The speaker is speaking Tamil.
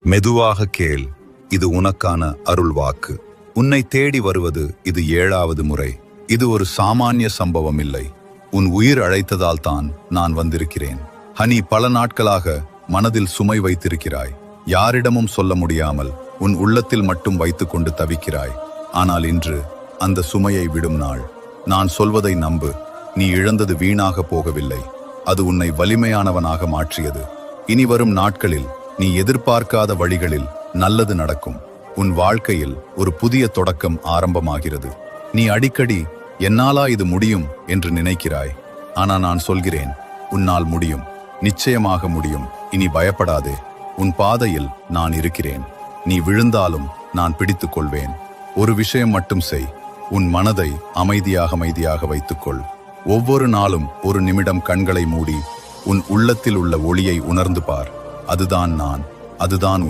மெதுவாக கேள், இது உனக்கான அருள் வாக்கு. உன்னை தேடி வருவது இது 7வது முறை. இது ஒரு சாமானிய சம்பவம் இல்லை. உன் உயிர் அழைத்ததால் தான் நான் வந்திருக்கிறேன். ஹனி, பல நாட்களாக மனதில் சுமை வைத்திருக்கிறாய். யாரிடமும் சொல்ல முடியாமல் உன் உள்ளத்தில் மட்டும் வைத்துக்கொண்டு தவிக்கிறாய். ஆனால் இன்று அந்த சுமையை விடும் நாள். நான் சொல்வதை நம்பு. நீ இழந்தது வீணாக போகவில்லை. அது உன்னை வலிமையானவனாக மாற்றியது. இனி வரும் நாட்களில் நீ எதிர்பார்க்காத வழிகளில் நல்லது நடக்கும். உன் வாழ்க்கையில் ஒரு புதிய தொடக்கம் ஆரம்பமாகிறது. நீ அடிக்கடி என்னாலா இது முடியும் என்று நினைக்கிறாய். ஆனா நான் சொல்கிறேன், உன்னால் முடியும். நிச்சயமாக முடியும். இனி பயப்படாதே. உன் பாதையில் நான் இருக்கிறேன். நீ விழுந்தாலும் நான் பிடித்துக் கொள்வேன். ஒரு விஷயம் மட்டும் செய். உன் மனதை அமைதியாக வைத்துக்கொள். ஒவ்வொரு நாளும் ஒரு நிமிடம் கண்களை மூடி உன் உள்ளத்தில் உள்ள ஒளியை உணர்ந்து பார். அதுதான் நான். அதுதான்